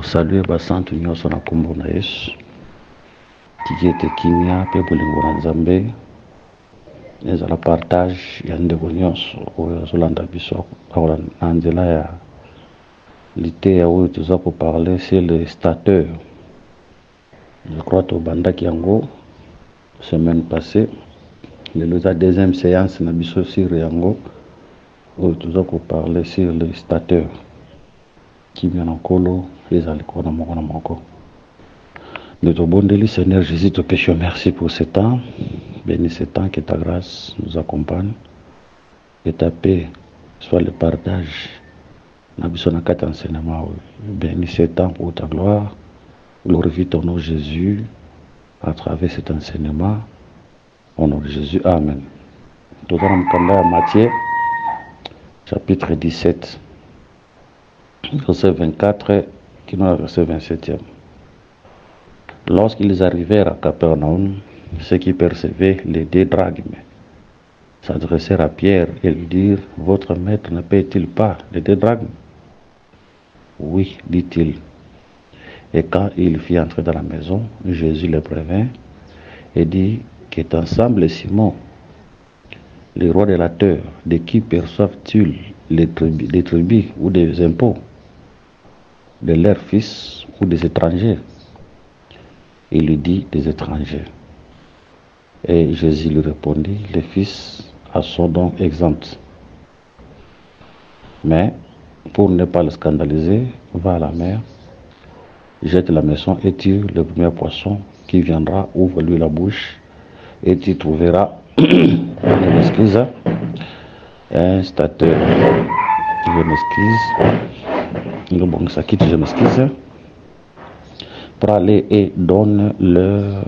Saluer basantu nyonso na kombo na Yesu. Tikete kimia pe bolingo na Nzambe. Ezala partage ya ndeko nyonso oyo azolanda biso na nzela ya liteya oyo toza koparler sur le stateur. Je crois to bandaki yango semaine passée. La deuxième séance na biso sur yango oyo toza koparler sur le stateur. Kimia na nkolo ezali kona moko na moko. Notre bon délit, Seigneur Jésus, te péchons merci pour ce temps. Bénis ce temps, que ta grâce nous accompagne. Que ta paix soit le partage. Bénis ce temps pour ta gloire. Glorifie ton nom Jésus à travers cet enseignement. Au nom de Jésus, Amen. Tout dans Matthieu, chapitre 17, verset 24, qui nous a verset 27e. Lorsqu'ils arrivèrent à Capernaum, ceux qui percevaient les deux drachmes s'adressèrent à Pierre et lui dirent: Votre maître ne paye-t-il pas les deux drachmes? Oui, dit-il. Et quand il fit entrer dans la maison, Jésus les prévint et dit: Qu'est ensemble Simon, les rois de la terre, de qui perçoivent-ils des tribus ou des impôts? De leurs fils ou des étrangers? Il lui dit: des étrangers. Et Jésus lui répondit: les fils sont donc exempts. Mais pour ne pas le scandaliser, va à la mer, jette la maison et tire le premier poisson qui viendra, ouvre-lui la bouche et tu trouveras un stateur. Je m'excuse. Pour aller et donne-le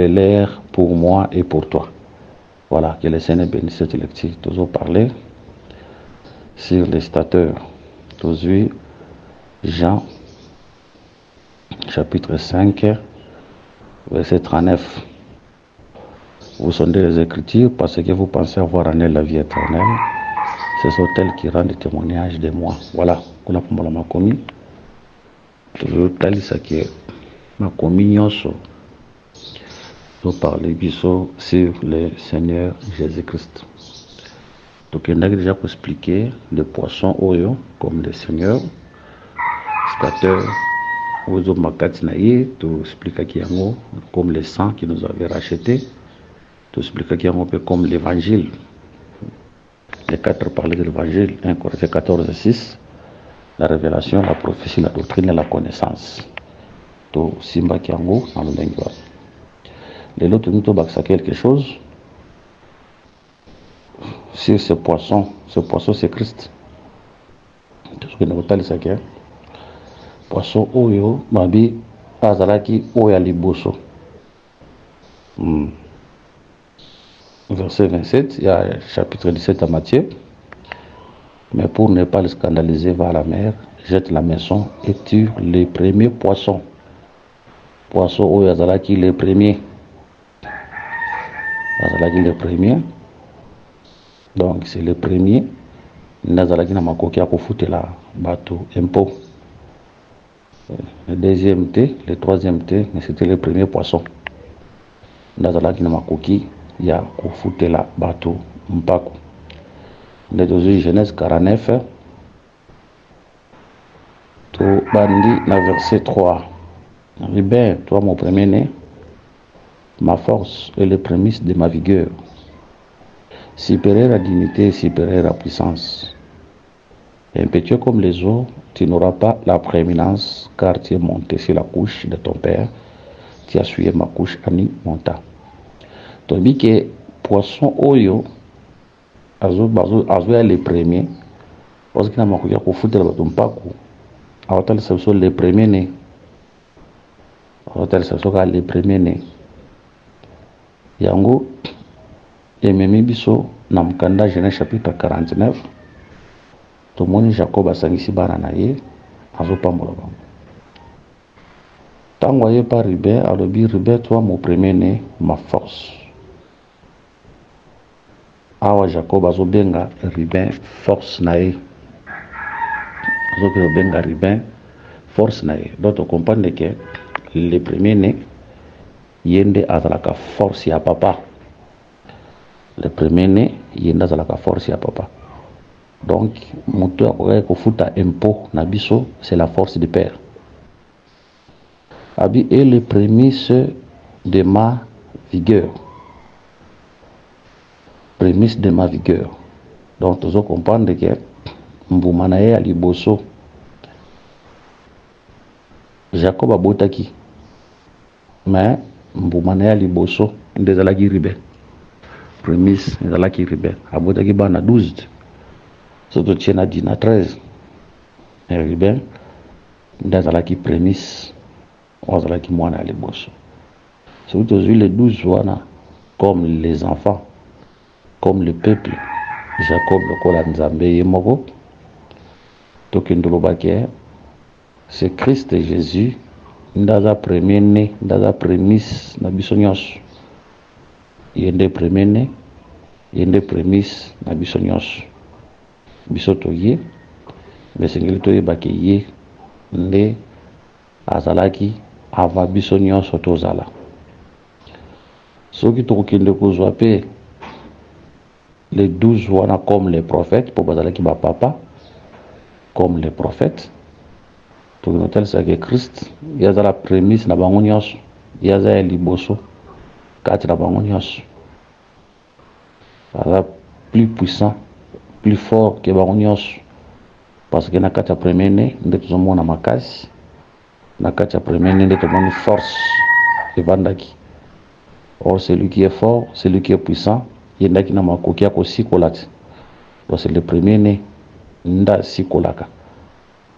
l'air pour moi et pour toi. Voilà, que le Seigneur bénisse cette lecture. Toujours parler sur les stateurs. Toujours Jean, chapitre 5, verset 39. Vous sondez les Écritures parce que vous pensez avoir en elles la vie éternelle. Ce sont elles qui rendent témoignage de moi. Voilà. Kuna pombola makomi toujours talisa ke makomi nyonso to parler biso sur le Seigneur Jésus-Christ. Donc on a déjà expliqué le poisson oyo comme le Seigneur stateur ozo makati na ye, to expliquer ki yango comme le sang qui nous avait racheté, to expliquer ki yango comme l'évangile. Les quatre parler de l'évangile, 1 Corinthiens 14:6. La révélation, la prophétie, la doctrine et la connaissance. To simba kiango na lulengi wa. Les autres nous baksa quelque chose sur ce poisson. Ce poisson c'est Christ. Tout ce que nous avons dit, poisson oyo mabi azalaki oya liboso. Verset 27, il y a chapitre 17 à Matthieu. Mais pour ne pas le scandaliser, va à la mer, jette la maison et tue les premiers poissons. Poisson au Yazalaki les premiers. Yazalaki les premiers. Donc c'est le premier. Nazalaki na makoki a foutre la bateau impôt. Le deuxième thé, le troisième thé, mais c'était le premier poisson. Nazalaki na makoki ya foutre la bateau mpako. Genèse 49, to bandi na verset 3. Ribin, toi mon premier-né, ma force est le prémisse de ma vigueur. Supérieur à dignité, supérieur à puissance. Impétueux comme les eaux, tu n'auras pas la prééminence, car tu es monté sur la couche de ton père, tu as suivi ma couche Annie monta. Tobi que poisson oyo azo les premiers parce que na makoki ko futer ba tumpaku awatal saso les premiers né awatal saso ka les premiers né yango ememi biso na mkanda Genèse chapitre 49 to moni Jacob asangisi bana na ye azo pambola bango tango ye par Ribin alobi Ribin toi mon premier né ma force. Awa Jacob azobenga Ribin force nae. ce que benga ribin force na ye. Donc comprendre que le premier né yende azalaka force ya papa. Le premier né yende azalaka force ya papa. Donc moto akoka kofuta impôt na biso c'est la force du père. Abi est le prémisse de ma vigueur. Prémisse de ma vigueur. Donc tu comprendre que mbuma na ye ali boso Jacob abotaki mais mbuma na ye ali boso nde ezalaki ribe. Prémisse ezalaki ribe abotaki bana 12 soto tie na 10 na 13 ribe nde ezalaki prémisse ozalaki mwana ali boso. Soki tozwi les 12 wana comme les enfants comme le peuple Jacob lokola nzambe ye moko tokende lobaki c'est Christ et Jésus ndaza premier né ndaza prémisse na biso nyonso yende premier né yende prémisse na biso nyonso biso toye besengeli toyebaki ye nde azalaki ava biso nyonso tozala. Soki tokokende kozwa pe les 12 wana comme les prophètes pour bazalaki ba papa comme les prophètes pour nous tel c'est que Christ yaza la prémisse na bango nyonso yaza ya liboso kati na bango nyonso aza plus puissant plus fort que bango nyonso parce que na kati ya premier né nde tozomona makasi na kati ya premier né nde tomoni force evandaki. Or celui qui est fort, celui qui est puissant yendaki na makoki ya kosikola te. Donc c'est le premier né nda sikolaka.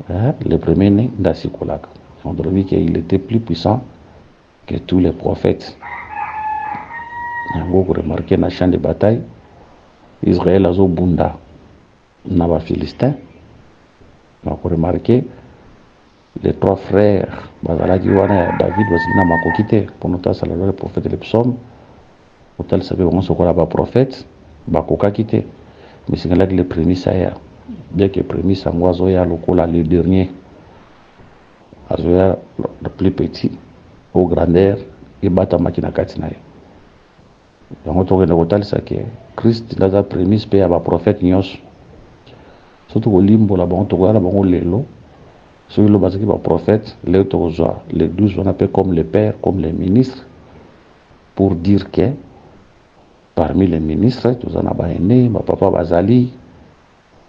Le premier né nda sikolaka. On dirait qu'il était plus puissant que tous les prophètes. Vous remarquez dans le champ de bataille, Israël a bunda na ba Philistins. Vous remarquez les trois frères bazalaki wana David bazali na makoki te pour notasa la loi le prophète le psaume otal sabe on sokola ba prophète bakokaki te mais c'est là que le prémisse aya bien que prémisse en azoya lokola le dernier azoya le plus petit au grandeur et bata makina kati na ye. Donc on tourne otal ça que Christ la prémisse pe ya ba prophète nyos surtout ko limbo la bon to la bon lelo. Sur le basique par prophète, les 12 on appelle comme les pères, comme les ministres, pour dire que parmi les ministres, tous en a aîné, ma papa Bazali,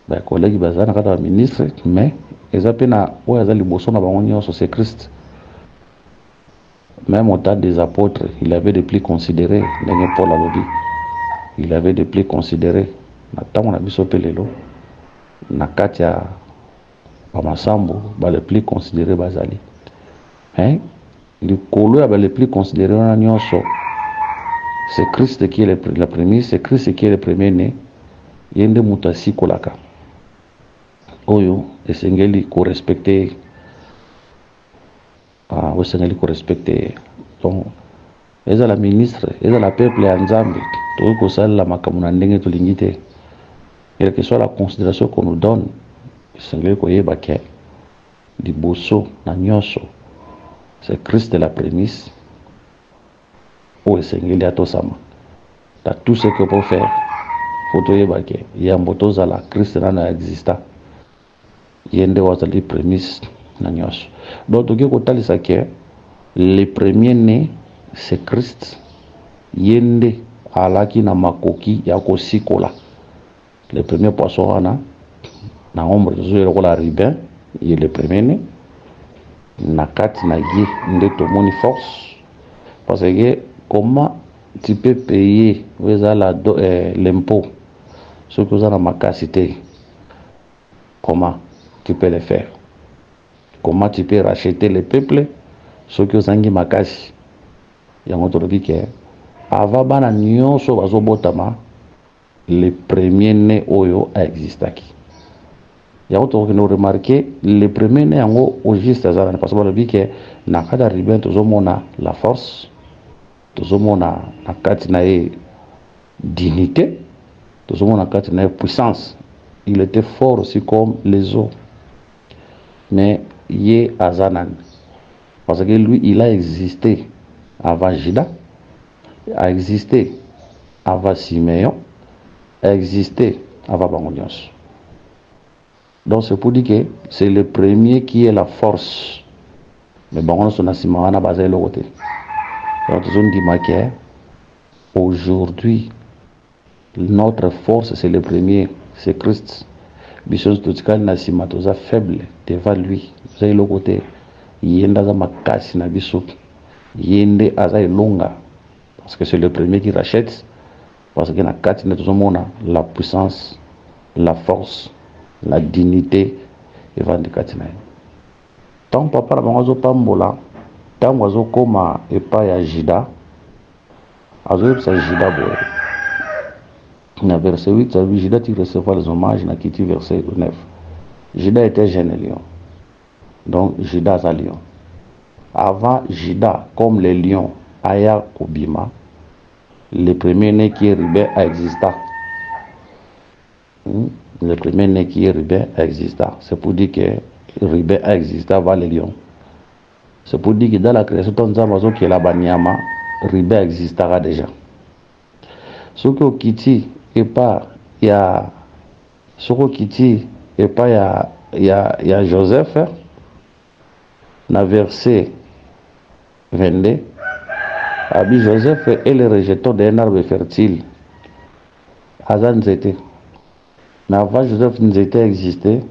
mes collègues Bazali, les ministres, mais ils appellent à où ils allaient bosser dans c'est Christ. Même au temps des apôtres, il avait des plis considérés, Paul a dit, il avait des plis considérés. Maintenant on a vu ce pelelo, na katia Pamasambo, les plus considérés Bazali. Hein? Le colo les plus considérés c'est Christ qui est la première, c'est Christ qui est le premier né. Yende mutasi kolaka. Oyo, esengeli ko respecter. Ah, esengeli ko respecter. Donc, eza la ministre, eza la peuple ya Nzambe. To ko sala makamuna ndenge to lingite. Quelle que soit la considération qu'on nous donne, esengeli ko yeba ke liboso na nyonso c'est Christ la prémisse o esengeli atosama dans tout ce que peut faire faut toyeba ke yambo tozala Christ na exista yende wazali prémisse na nyonso. Donc toki kotalisa ke le premier né c'est Christ yende alaki na makoki ya kosikola le premier poisson wana na ombre de la ribin, il est le premier né. Na kati na ye nde tomoni force parce que comment tu peux payer l'impôt ce que vous avez ma capacité, comment tu peux le faire, comment tu peux racheter le peuple ce que vous avez ma casse ya moto dit que avant bana nyonso bazobotama le premier né oyo a existaki. Il y a autre qui nous remarqué le premier né au juste parce que dit que na kada ribin tozomona la force tozomona na kati na dignité tozomona kati na puissance. Il était fort aussi comme les eaux. mais Yé Azanan. Parce que lui, il a existé avant Juda, a existé avant Siméon, a existé avant Bangonios. Donc c'est pour dire que c'est le premier qui est la force. Mais Bangonios, on a Siméon, on a basé le côté. Donc on dit que aujourd'hui, notre force, c'est le premier, c'est Christ. Bisous tout cas na simatoza faible devant lui. Vous avez le côté. Yenda za makasi na biso. Yende aza longa. Parce que c'est le premier qui rachète. Parce que na kati na tozomona la puissance, la force, la dignité et va de kati na. Tant papa na bango pambola, tant wazo koma epa ya Jida. Azo sa Jida boy. Dans verset 8, ça dit Juda qui recevra les hommages, n'a quitté verset 9. Juda était jeune lion. Donc Juda est un lion. Avant Juda, comme les lions, Aya Kobima, le premier-né qui est Ribé a existé. Le premier-né qui est Ribé a existé. C'est pour dire que Ribé a existé avant les lions. C'est pour dire que dans la création, ton Zamazo qui est là, Banyama, Ribé existera déjà. Ce que Kiti et pas il y a Soko Kiti et pas il y a Joseph dans verset 22 Abi Joseph est le rejeton d'un arbre fertile Azan Zete. Mais avant Joseph Nzete existait,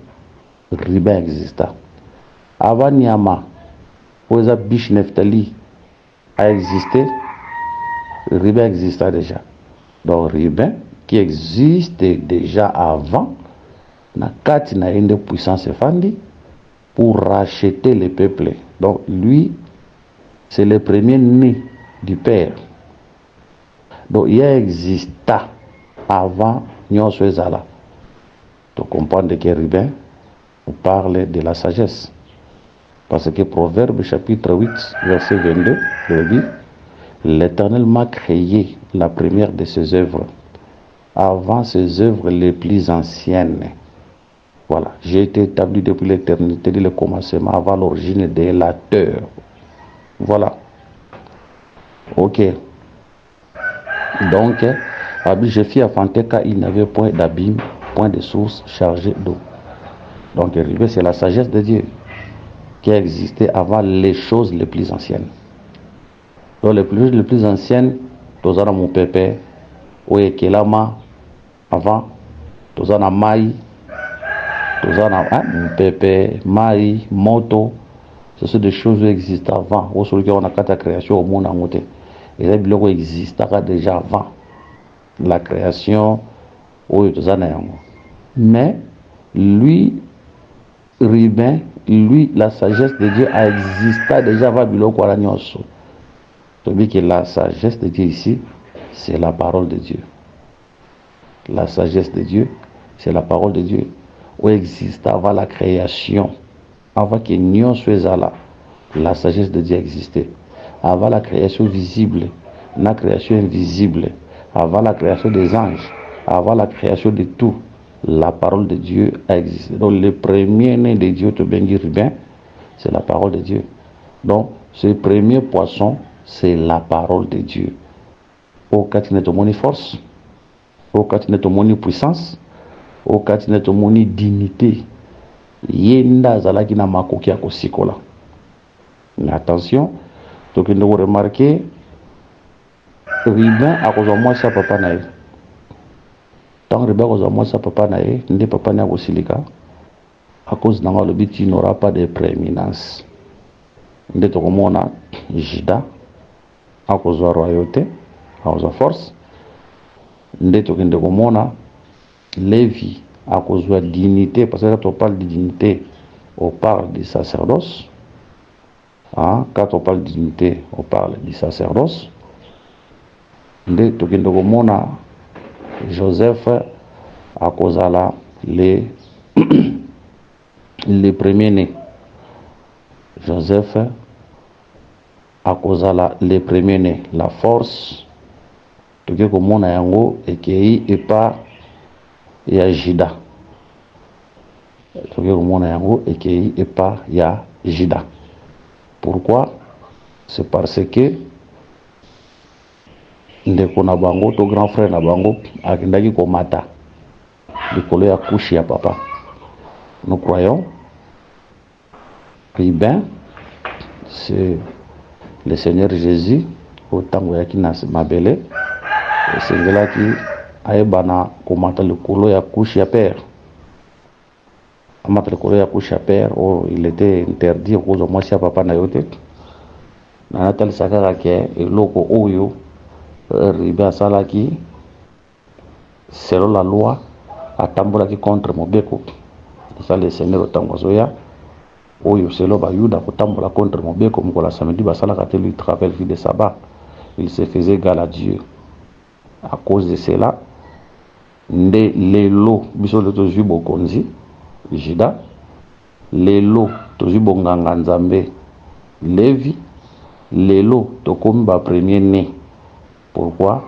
Ribé existait. Avant Niama, Oza Bish Neftali a existé, Ribé existait déjà. Donc Ribé qui existait déjà avant, na kati na une puissance fandi pour racheter les peuples. Donc lui, c'est le premier né du Père. Donc il existait avant Nyonso Ezala. Tu comprends que Ribé, on parle de la sagesse. Parce que Proverbe chapitre 8, verset 22, le dit, l'Éternel m'a créé la première de ses œuvres, avant ses œuvres les plus anciennes. Voilà, j'ai été établi depuis l'éternité, dès le commencement, avant l'origine de la terre. Voilà. Ok. Donc, je fis affronter car il n'avait point d'abîme, point de source chargée d'eau. Donc, c'est la sagesse de Dieu qui a existé avant les choses les plus anciennes. Donc, les plus anciennes, tozana mon pépé, oye kelama, avant, tozana mai, tozana mon pépé, mai, moto, ce sont des choses qui existent avant. Au celui qui on a quatre création au monde en côté. Et ça, il existera déjà avant la création, oye tozana yango. Mais, lui, Ribé, lui, la sagesse de Dieu a existé déjà avant Biloko Aranyoso. C'est-à-dire que la sagesse de Dieu ici, c'est la parole de Dieu. La sagesse de Dieu, c'est la parole de Dieu. Où existe avant la création, avant que Nyon soit là, la sagesse de Dieu existait. Avant la création visible, la création invisible, avant la création des anges, avant la création de tout, la parole de Dieu a existé. Donc le premier né de Dieu, c'est la parole de Dieu. Donc ce premier poisson, c'est la parole de Dieu. Au katinet moni force, au katinet moni puissance, au katinet moni dignité. Yenda zalaki na makoki ya kosikola. Mais attention, donc nous remarquez, Ribé a kozwa mwasi ya papa na ye. Tant Ribé a kozwa mwasi ya papa na ye, nde papa na kosilika. À cause de le but, il n'aura pas de prééminence. Nde tokomona Juda a kozwa royauté, a kozwa force. Nde tokende komona Lévi a kozwa dignité, parce que quand on parle de dignité, on parle du sacerdoce. Hein? Quand on parle de dignité, on parle du sacerdoce. Nde tokende komona Joseph a kozala les premiers-nés. Joseph a kozala les premiers-nés. La force, tout ce que mon yango et qui est pas et à Juda. et qui est pas ya Jida. Pourquoi? C'est parce que ndeko na bango to grand frère na bango akendaki komata likolo ya couche ya papa. Nous croyons que ben c'est le Seigneur Jésus autant yaki na mabele esengelaki ayebana komata likolo ya couche ya père. Amata likolo ya couche ya père, oh, il était interdit cause moi si papa na yote na natal sakaka ke eloko oyo ribe asalaki selon la loi atambolaki contre mobeko. Ça le Seigneur otango zoya oyo selon bayuda kotambola contre mobeko mokola samedi basalaka te lui travail vie de sabbat. Il se faisait égal à Dieu. À cause de cela, nde lelo biso le tozwi bokonzi Jida, lelo tozwi bonganga nzambe Lévi, lelo tokomi ba premier né. Pourquoi?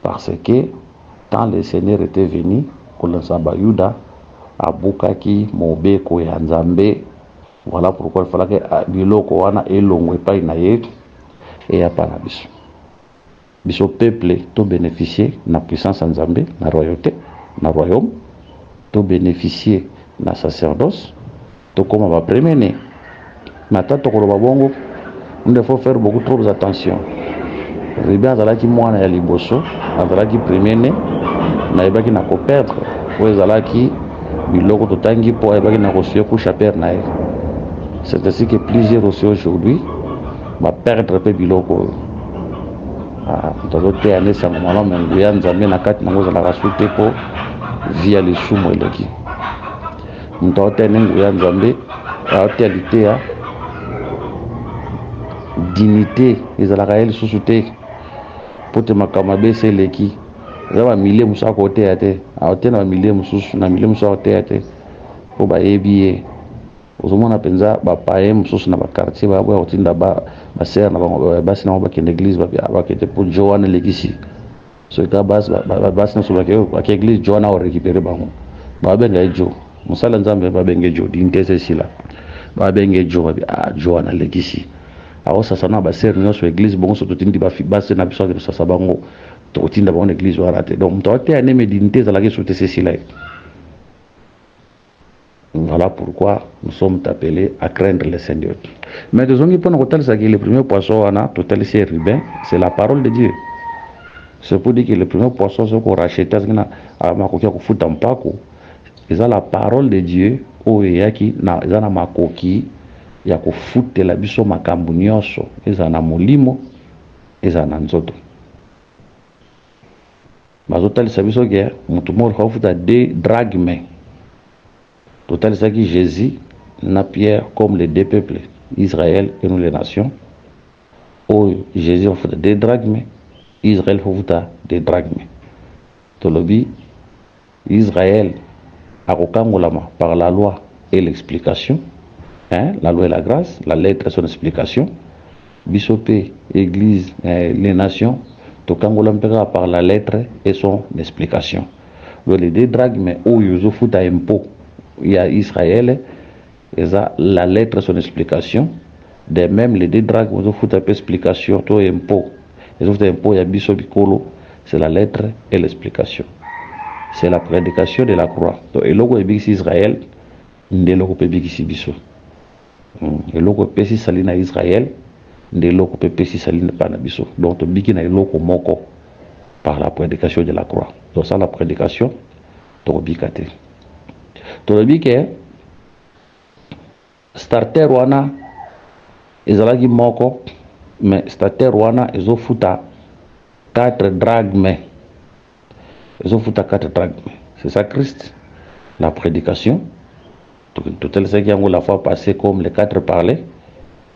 Parce que quand le Seigneur était venu kolansa bayuda abukaki mobeko ya nzambe. Voilà pourquoi il fallait que biloko wana elongwe pa na ye et ya pa na biso. Biso peuple to bénéficier na puissance nzambe na royauté na royaume to bénéficier na sacerdoce to comme ba premier né. Mata to ko ba bongo il faut faire beaucoup trop attention. Ribe azalaki mwana ya liboso azalaki premier né na ebaki na ko perdre ou azalaki biloko totangi po ebaki na ko suye couche père na ye. C'est ainsi que plusieurs aussi aujourd'hui va perdre peu biloko. Tozote ane sa mama menguya nzambe na kati nango za la rasute po via les sumo eleki. Mtote nenguya nzambe aotalité ya dignité ezalaka elle susute pote makama bese eleki. Zaba milliers musa côté ate aote na milliers mususu na milliers musa côté ate po ba ebiye. Ozomona penza ba paye mususu na ba quartier ba bwa otinda ba ser na ba basi na ba ke l'église ba ke te pour Joanne legisi. So ka bas basi na so ba ke église Joanne o récupérer bango. Ba benga jo. Musala nzambe ba benga jo dintese sila. Ba benga jo ba Joanne legisi. Awo sasa na ba ser na so église bongo so totindi ba basi na biso ke sasa bango to otinda ba église wa raté. Donc to te ane medinte za la ke so te sila. Voilà pourquoi nous sommes appelés à craindre le Seigneur. Mais de zongi pona kotal sa que le premier poisson ana total c'est ribin, c'est la parole de Dieu. C'est pour dire que le premier poisson c'est qu'on rachète na makoki ko futa mpako. C'est la parole de Dieu o yaki na ezana makoki ya ko futela biso makambu nyonso ezana molimo ezana nzoto. Bazotal sa biso ke mutu moko ko futa de dragme. Total c'est que Jésus n'a Pierre comme les deux peuples, Israël et nous les nations. Oh, Jésus a fait des drachmes, Israël a fait des drachmes. Tolobi, Israël a recamolama par la loi et l'explication. Hein, la loi et la grâce, la lettre et son explication. Bisopé, Église, les nations, Tokangolam par la lettre et son explication. Donc les deux drachmes, oh, ils ont fait un impôt. Il y a Israël, et ça, la lettre, son explication. De même, les deux dragues, ils ont fait un peu explication, tout impôt. Ils ont fait un impôt, il y a Bisso Bicolo, c'est la lettre et l'explication. C'est la prédication de la croix. Donc, et logo est Israël, il logo est Bisso. Et logo est Salina Israël, il logo est Salina Panabisso. Donc, il y a logo moko par la prédication de la croix. Donc, ça, la prédication, Torobikate. Tolobi ke starter wana ezalaki moko mais starter wana ezofuta 4 drachmes. Ezofuta 4 drachmes. C'est ça Christ, la prédication. Tout ce qui a la fois passé comme les 4 parlaient.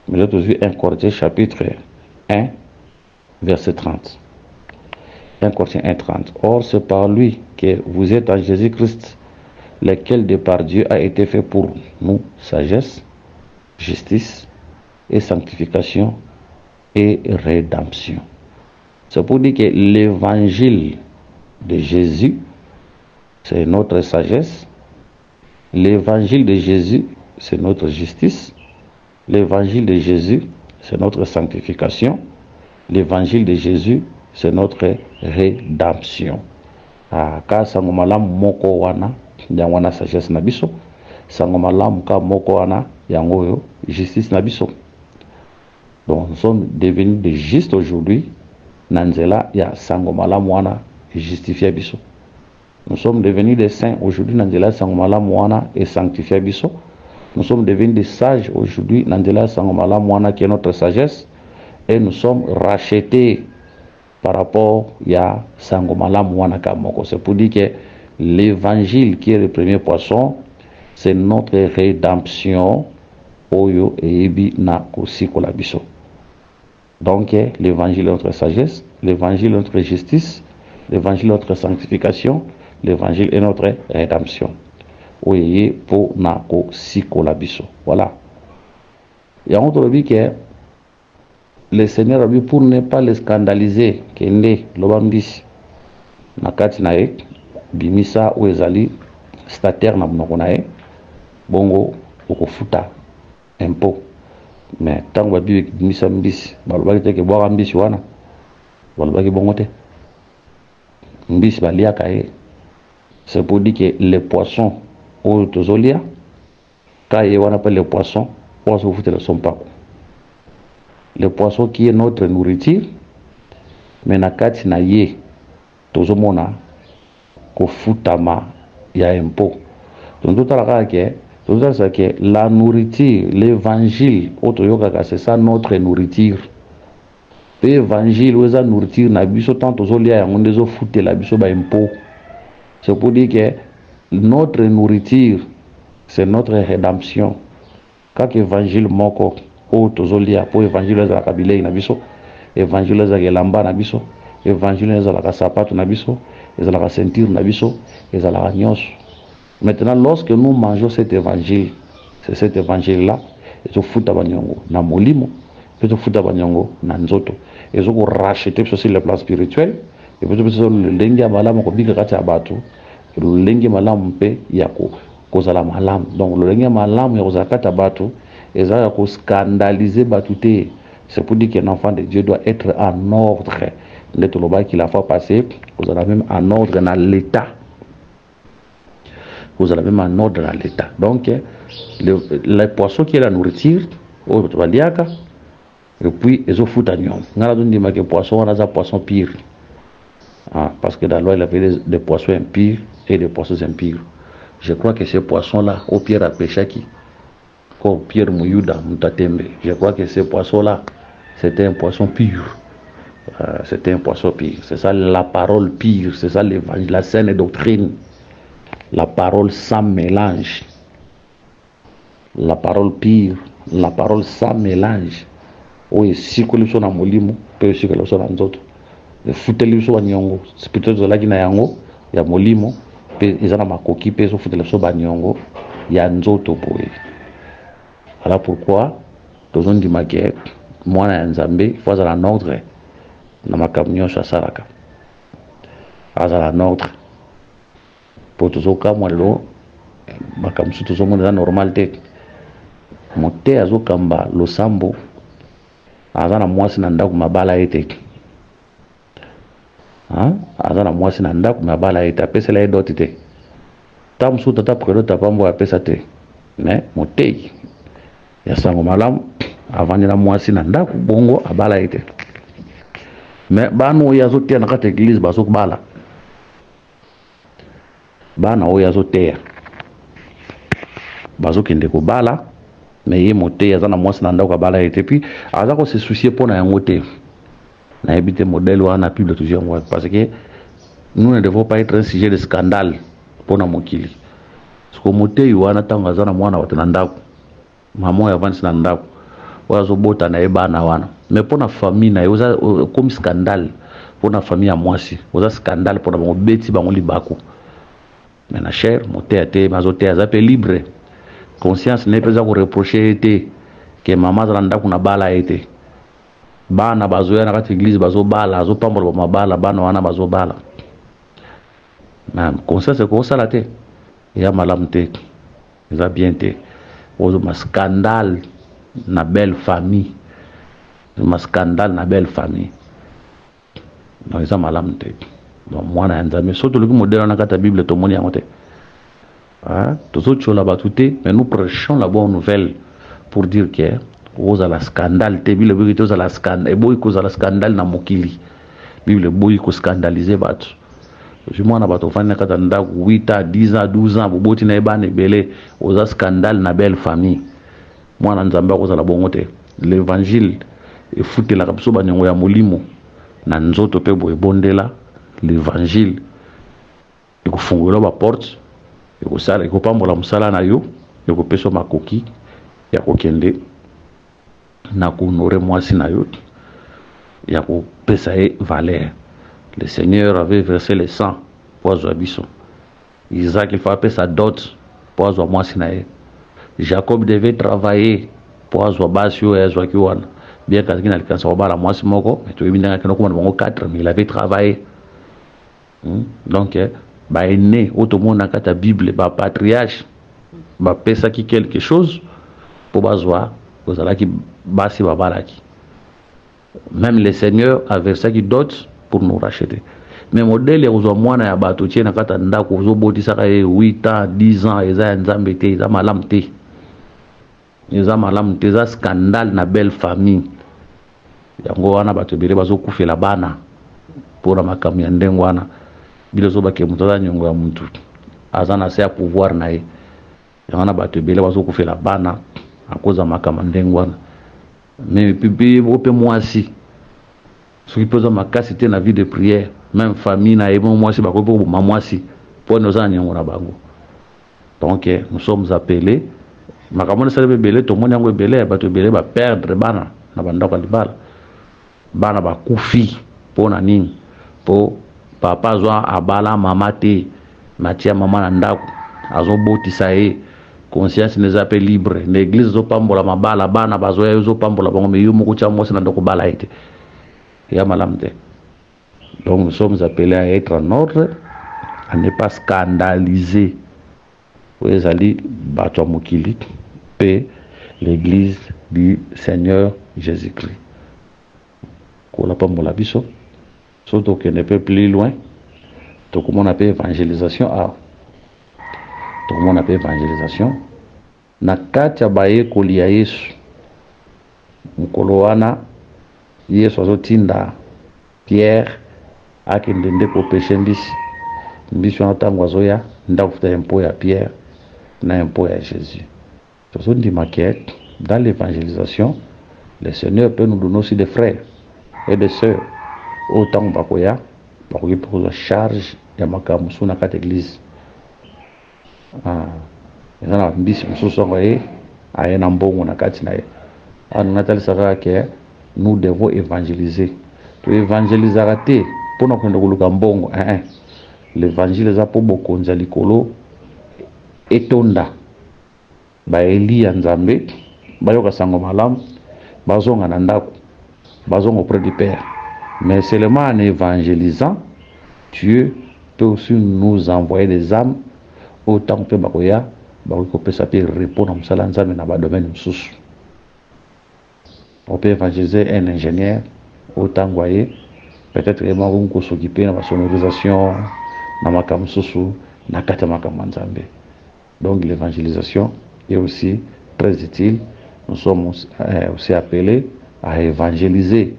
Mais j'ai vu 1 Corinthiens chapitre 1 verset 30. 1 Corinthiens 1 30. Or c'est par lui que vous êtes en Jésus-Christ, lequel de par Dieu a été fait pour nous sagesse, justice et sanctification et rédemption. C'est pour dire que l'évangile de Jésus, c'est notre sagesse, L'évangile de Jésus, c'est notre justice. L'évangile de Jésus, c'est notre sanctification. L'évangile de Jésus, c'est notre rédemption. Ka sango malamu moko wana yango na sagesse na biso, sango malamu ka moko wana yango yo justice na biso. Donc nous sommes devenus des justes aujourd'hui nanzela ya sango malamu wana justifié biso. Nous sommes devenus des saints aujourd'hui nanzela sango malamu wana et sanctifié biso. Nous sommes devenus des sages aujourd'hui nanzela sango malamu wana qui est notre sagesse, et nous sommes rachetés par rapport à Sangomala Mouana Kamoko. C'est pour dire que l'évangile qui est le premier poisson, c'est notre rédemption. Oyo et Ebi na Kosiko Labiso. Donc l'évangile est notre sagesse, l'évangile est notre justice, l'évangile est notre sanctification, l'évangile est notre rédemption. Oye pour na Kosiko Labiso. Voilà. Il y a un autre que le Seigneur a dit pour ne pas les scandaliser, kende lobambisi nakati nae bimisa ou ezali stataire na monoko nae bongo okofuta impôt. Mais tant que bibi bimisa mbisi balobaki te ke bwaka mbisi wana balobaki bongo te mbisi baliaka ye. C'est pour dire que les poissons ou tozolia quand ye wana pas les poissons on se fout le son pas. Le poisson qui est notre nourriture, mais nakati na ye tozomona ko futama ya impôt. Donc tout à que la nourriture, l'évangile, c'est ça notre nourriture. L'évangile ou la nourriture na biso tant tozolia yango ndezo futé la biso ba impôt. C'est pour dire que notre nourriture, c'est notre rédemption. Quand l'évangile moko o tozolia pour évangile za kabile na biso, évangile za gelamba na biso, évangile za la sapato na biso, za la ceinture na biso, za la nyos. Maintenant lorsque nous mangeons cet évangile, c'est cet évangile là, et to futa banyongo na molimo, et to futa banyongo na nzoto, et zo ko racheter sur le plan spirituel, et peut être le lengi malamu ko bika kati abatu, le lengi malamu pe yako kozala malamu. Donc le lengi malamu ya kozala kati abatu et ça a scandalisé Batouté. C'est pour dire qu'un enfant de Dieu doit être en ordre. Le qu'il a fait passer, vous allez même en ordre dans l'état. Vous allez même en ordre dans l'état. Donc, les poissons qui est la nourriture, et puis ils ont foutu à nous. On a dit que les poissons, on a des poissons pires. Parce que dans l'eau, il y avait des poissons impurs et des poissons impurs. Je crois que ces poissons-là, au pire à pêcher qui Pierre Mouyouda Mutatembe. Je crois que ce poisson-là, c'était un poisson pur. C'était un poisson pur. C'est ça la parole pure. C'est ça l'évangile, la saine doctrine. La parole sans mélange. La parole pure. La parole sans mélange. Oui, si que le son a molimo, peut aussi que le son a nzoto. Le foutre le son a nyongo. C'est plutôt de la guina yango. Il y a molimo. Ils ont ma coquille. Peut se foutre le son a nyongo. Il y a nzoto pour eux. Voilà pourquoi, tous on dit que moi, en Zambie, il faut avoir un ordre dans ma camion chassaraka. Avoir un ordre. Pour tous les cas, moi, ma camion, tout le monde est normalité. Mon thé à Zokamba, le sambo, azana moi, c'est nanda kuma bala ete. Azana moi, c'est nanda kuma bala ete. Après, c'est la dotité. Tam sous tata prédo tapambo après ça te. Mais mon thé. Ya sango malamu avant de la moisi na ndaku bongo abala ite. Mais bano yazo tia na kata église baso bala. Bana o yazo tia. Baso kende ko bala mais ye moté yaza na moisi na ndaku abala ite puis aza ko se soucier pour na yango te. Na habiter modèle wana Bible toujours parce que nous ne devons pas être un sujet de scandale pour na mokili. Parce que moté wana tanga za na mwana wa na ndaku maman avance na ndako wazo bota na ebana wana mais pour la famille na yoza comme scandale pour la famille à moi si oza scandale pour na beti bango libako mais na cher moté ate mazoté azape libre conscience n'est pas à reprocher été que maman za ndako na bala été bana bazoya na kati église bazo bala azo pambola ba mabala bana wana bazo bala na conscience ko sala te ya malamte ils ont bien été. Un scandale na belle famille. Un scandale na belle famille. Donc ils ont malam te. Donc moi na nzambe surtout le modèle na kata Bible to moni yangote. Hein? Tous autres choses là-bas tout est, mais nous prêchons la bonne nouvelle pour dire que vous avez la scandale, te Bible vous avez la scandale, et boy cause la scandale na mokili. Bible boy ko scandaliser batu. Je moi na bato fani na kata nda 8 ans, 10 ans, 12 ans, boboti na ebane belé, aux scandale na belle famille. Moi na nzamba ko za la bongote. L'évangile et fouté la kapso ba nyongo ya molimo na nzoto pe boy bondela l'évangile et ko fungola ba porte et ko sala ko pambola musala na yo et ko peso makoki ya ko kende na ko honore mwasi na yo ya ko pesa e valeur. Le Seigneur avait versé le sang pour Abisso. Isaac, il faut appeler sa dot pour avoir moi sinae. Jacob devait travailler pour avoir Basio et Azwakiwan. Bien qu'il n'ait pas la moi simoko, mais tu es bien qu'il n'ait 4, mais il avait travaillé. Donc, bah, il est né, tout le monde a la Bible, bah, patriarche, bah, pesa qui quelque chose pour avoir, vous allez qui basi babalaki. Même le Seigneur a versé qui dot pour nous racheter. Mais modèle ya uzwa mwana ya bato tie na kata ndako uzobotisa ka 8 ans 10 ans eza nzambe te eza malam te. Eza malam te eza scandale na belle famille. Yango wana bato bele bazokufela bana pour makamu ya ndengo wana bila zo bake mutala nyongo ya muntu azana se ya pouvoir na ye. Yana bato bele bazokufela bana akoza makamu ndengo wana. Mais pipi ope mwasi ce qui pose ma capacité na vie de prière, même famille na ebo moi si ba ko moi si pour nous en na bango. Donc nous sommes appelés makamona sala belé to moni yango belé ba to belé ba perdre bana na banda ko libala bana ba kufi pour na nini pour papa zo abala mama te matia mama na ndako azo botisa e conscience les appelle libre l'église zo pambola mabala bana bazo ya zo pambola bango me yo moko cha mo na ndako bala ite. Donc nous sommes appelés à être en ordre, à ne pas scandaliser l'église du Seigneur Jésus-Christ. Surtout qu'on ne peut plus loin, tout le monde appelle évangélisation. Tout le monde appelle évangélisation. Na katia baye kolia Yesu mukoloana Yesu azotinda Pierre akendende ko péché mbisi wana tango azoya ndakufuta impo ya Pierre na impo ya Jésus. Tozondima ke dans l'évangélisation le Seigneur peut nous donner aussi des frères et des sœurs autant bakoya bakoki pour la charge ya makambo suna kata église. Ezana mbisi mususu ngoye ayena mbongo na kati na ye. Natali saka ke nous devons évangéliser. Tu évangéliser raté pour nous prendre le mbongo. L'évangile za po bokonza likolo etonda. Ba Eli nzambe bayoka sango malam bazonga na ndako bazonga auprès du Père. Mais seulement en évangélisant, Dieu peut aussi nous envoyer des âmes autant que bakoya bako peut s'appeler répondre à msala nzambe na ba domaine msusu. On peut évangéliser un ingénieur autant voyez peut-être vraiment on peut s'occuper de la sonorisation na makamsusu na kata makamanzambe. Donc l'évangélisation est aussi très utile. Nous sommes aussi appelés à évangéliser.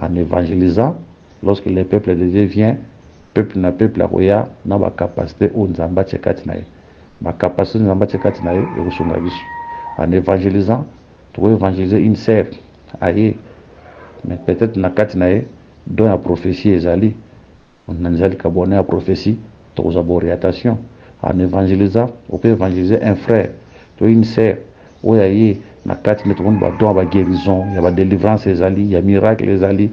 En évangélisant, lorsque le peuple de Dieu vient, peuple na ba capacité au nzamba tchekati na ye. Ma capacité nzamba tchekati na ye et kusunga biso. En évangélisant, tu peux évangéliser une sœur. Aïe, mais peut-être na kati na ye dans la prophétie ezali on a kabonné la prophétie to orientation. En évangélisant, on peut évangéliser un frère, une sœur, ou aïe na kati na tout le monde ba don ba guérison, il y a ba délivrance ezali, il y a miracle ezali,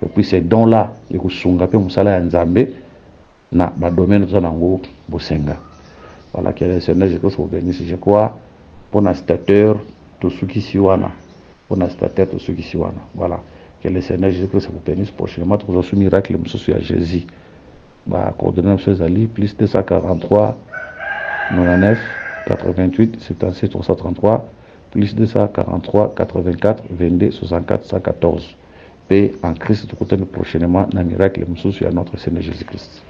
et puis ces dons là et kusunga pe musala ya nzambe na ba domaine to nango bosenga. Voilà que le Seigneur je pense bénisse je crois pour un stateur tout ce qui s'y wana. Pour notre tête, tous ceux qui sont là. Voilà. Que le Seigneur Jésus-Christ vous bénisse prochainement. Nous avons miracle, monsieur à Jésus. Bah, coordonnez M. Zali, plus 243, 99, 88 76 333 plus 243 84 22 64 114. Paix en Christ, tout prochainement, dans miracle, à notre Seigneur Jésus-Christ.